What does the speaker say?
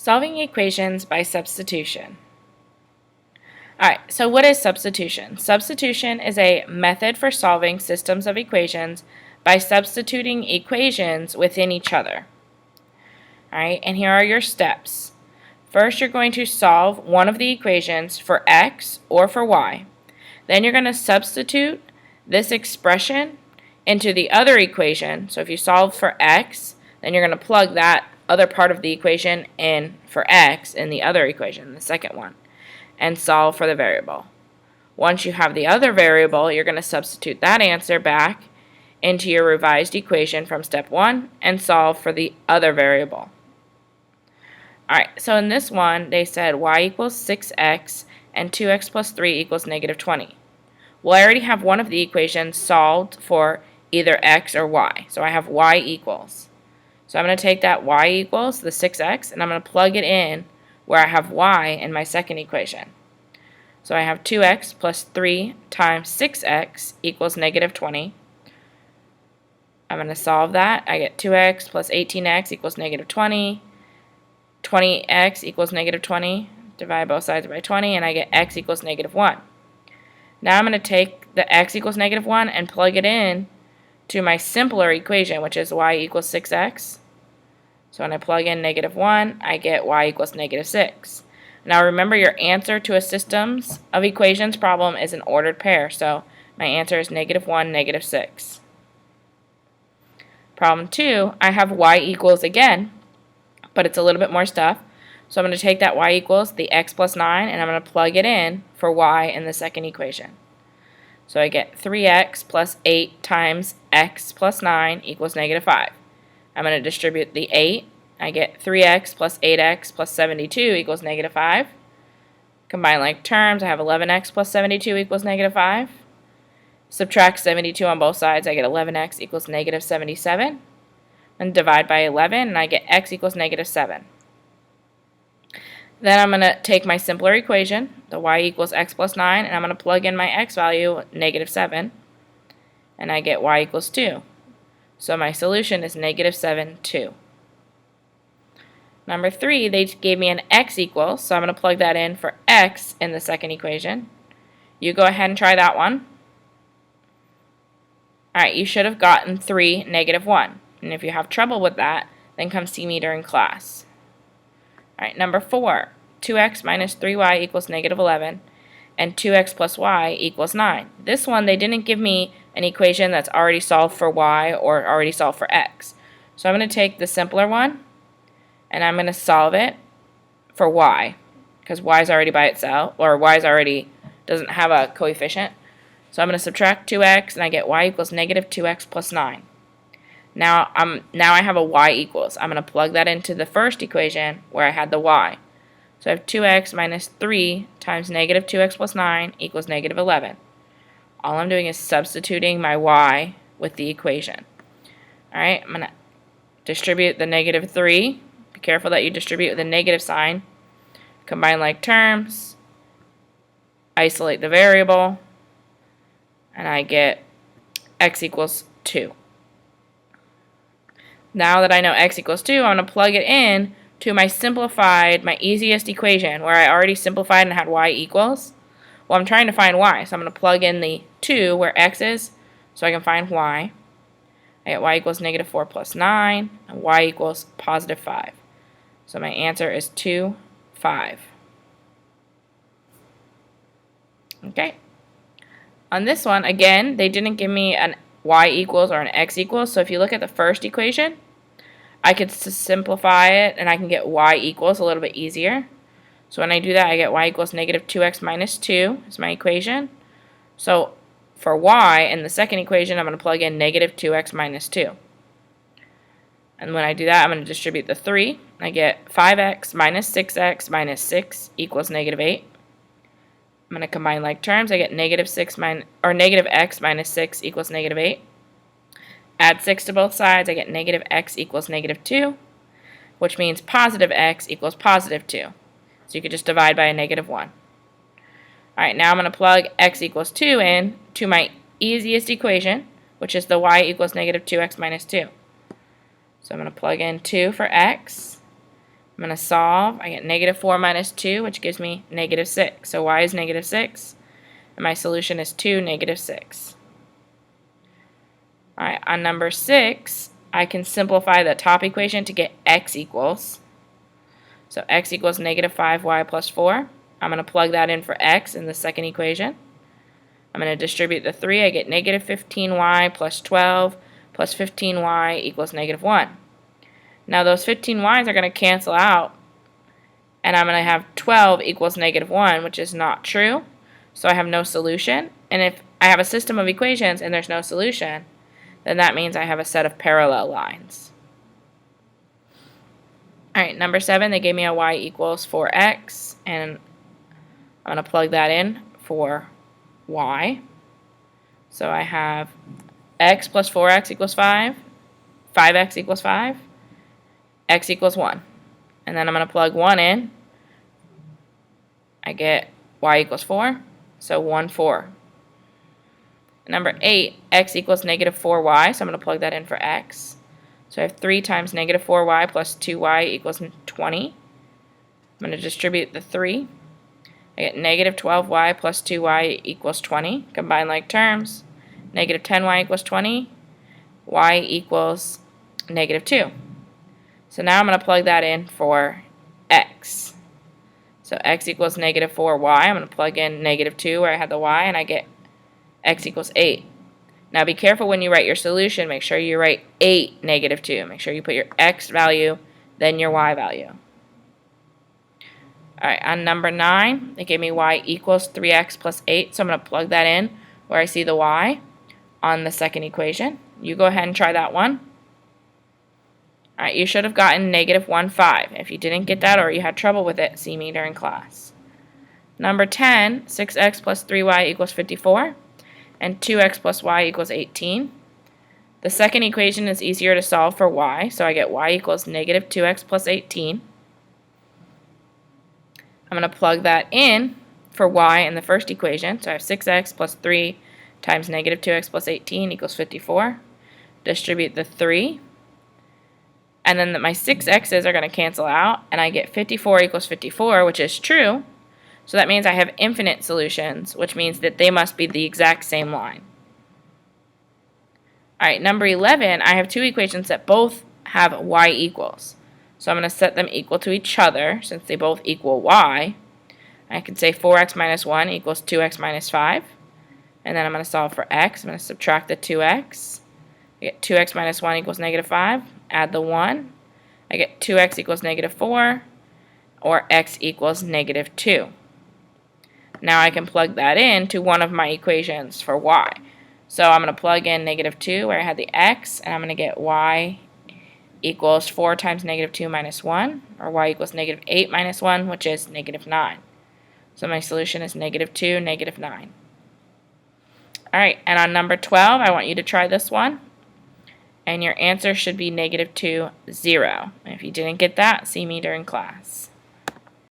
Solving equations by substitution. Alright, so what is substitution? Substitution is a method for solving systems of equations by substituting equations within each other. Alright, and here are your steps. First, you're going to solve one of the equations for x or for y. Then you're going to substitute this expression into the other equation. So if you solve for x, then you're going to plug that other part of the equation in for x in the other equation, the second one, and solve for the variable. Once you have the other variable, you're going to substitute that answer back into your revised equation from step 1 and solve for the other variable. Alright, so in this one, they said y equals 6x and 2x plus 3 equals negative 20. Well, I already have one of the equations solved for either x or y. So I have y equals. So I'm going to take that y equals, the 6x, and I'm going to plug it in where I have y in my second equation. So I have 2x plus 3 times 6x equals negative 20. I'm going to solve that. I get 2x plus 18x equals negative 20. 20x equals negative 20. Divide both sides by 20, and I get x equals negative 1. Now I'm going to take the x equals negative 1 and plug it in to my simpler equation, which is y equals 6x. So when I plug in negative 1, I get y equals negative 6. Now remember, your answer to a systems of equations problem is an ordered pair, so my answer is negative 1, negative 6. Problem 2, I have y equals again, but it's a little bit more stuff. So I'm going to take that y equals the x plus 9, and I'm going to plug it in for y in the second equation. So I get 3x plus 8 times x plus 9 equals negative 5. I'm going to distribute the 8. I get 3x plus 8x plus 72 equals negative 5. Combine like terms, I have 11x plus 72 equals negative 5. Subtract 72 on both sides, I get 11x equals negative 77. And divide by 11, and I get x equals negative 7. Then I'm going to take my simpler equation, the y equals x plus 9, and I'm going to plug in my x value, negative 7, and I get y equals 2. So my solution is negative 7, 2. Number 3, they gave me an x equals, so I'm going to plug that in for x in the second equation. You go ahead and try that one. Alright, you should have gotten 3, negative 1. And if you have trouble with that, then come see me during class. Alright, number 4, 2x minus 3y equals negative 11, and 2x plus y equals 9. This one, they didn't give me an equation that's already solved for y or already solved for x. So I'm going to take the simpler one, and I'm going to solve it for y, because y is already by itself, or y is already doesn't have a coefficient. So I'm going to subtract 2x, and I get y equals negative 2x plus 9. Now I have a y equals. I'm going to plug that into the first equation where I had the y. So I have 2x minus 3 times negative 2x plus 9 equals negative 11. All I'm doing is substituting my y with the equation. Alright, I'm going to distribute the negative 3. Be careful that you distribute with a negative sign. Combine like terms. Isolate the variable. And I get x equals 2. Now that I know x equals 2, I'm going to plug it in to my simplified, my easiest equation, where I already simplified and had y equals. Well, I'm trying to find y, so I'm going to plug in the 2 where x is, so I can find y. I get y equals negative 4 plus 9, and y equals positive 5. So my answer is 2, 5. Okay. On this one, again, they didn't give me an y equals or an x equals, so if you look at the first equation, I could simplify it and I can get y equals a little bit easier. So when I do that, I get y equals negative 2x minus 2 is my equation. So for y in the second equation, I'm going to plug in negative 2x minus 2. And when I do that, I'm going to distribute the 3. I get 5x minus 6x minus 6 equals negative 8. I'm going to combine like terms. I get negative x minus 6 equals negative 8. Add 6 to both sides. I get negative x equals negative 2, which means positive x equals positive 2. So you could just divide by a negative 1. Alright, now I'm going to plug x equals 2 in to my easiest equation, which is the y equals negative 2x minus 2. So I'm going to plug in 2 for x. I'm going to solve. I get negative 4 minus 2, which gives me negative 6. So y is negative 6, and my solution is 2, negative 6. All right, on number 6, I can simplify the top equation to get x equals. So x equals negative 5y plus 4. I'm going to plug that in for x in the second equation. I'm going to distribute the 3. I get negative 15y plus 12 plus 15y equals negative 1. Now those 15y's are going to cancel out, and I'm going to have 12 equals negative 1, which is not true. So I have no solution. And if I have a system of equations and there's no solution, then that means I have a set of parallel lines. Alright, number 7, they gave me a y equals 4x, and I'm going to plug that in for y. So I have x plus 4x equals 5, 5x equals 5, x equals 1. And then I'm going to plug 1 in. I get y equals 4, so 1, 4. Number 8, x equals negative 4y, so I'm going to plug that in for x. So I have 3 times negative 4y plus 2y equals 20. I'm going to distribute the 3. I get negative 12y plus 2y equals 20. Combine like terms. Negative 10y equals 20. Y equals negative 2. So now I'm going to plug that in for x. So x equals negative 4y. I'm going to plug in negative 2 where I had the y, and I get x equals 8. Now be careful when you write your solution. Make sure you write 8, negative 2. Make sure you put your x value, then your y value. Alright, on number 9, they gave me y equals 3x plus 8, so I'm going to plug that in where I see the y on the second equation. You go ahead and try that one. Alright, you should have gotten negative 1, 5. If you didn't get that or you had trouble with it, see me during class. Number 10, 6x plus 3y equals 54, and 2x plus y equals 18. The second equation is easier to solve for y, so I get y equals negative 2x plus 18. I'm going to plug that in for y in the first equation, so I have 6x plus 3 times negative 2x plus 18 equals 54. Distribute the 3. And then my 6x's are going to cancel out, and I get 54 equals 54, which is true. So that means I have infinite solutions, which means that they must be the exact same line. Alright, number 11, I have two equations that both have y equals. So I'm going to set them equal to each other, since they both equal y. I can say 4x minus 1 equals 2x minus 5. And then I'm going to solve for x. I'm going to subtract the 2x. I get 2x minus 1 equals negative 5. Add the 1. I get 2x equals negative 4, or x equals negative 2. Now I can plug that in to one of my equations for y. So I'm going to plug in negative 2 where I had the x, and I'm going to get y equals 4 times negative 2 minus 1, or y equals negative 8 minus 1, which is negative 9. So my solution is negative 2, negative 9. Alright, and on number 12, I want you to try this one. And your answer should be negative 2, 0. And if you didn't get that, see me during class.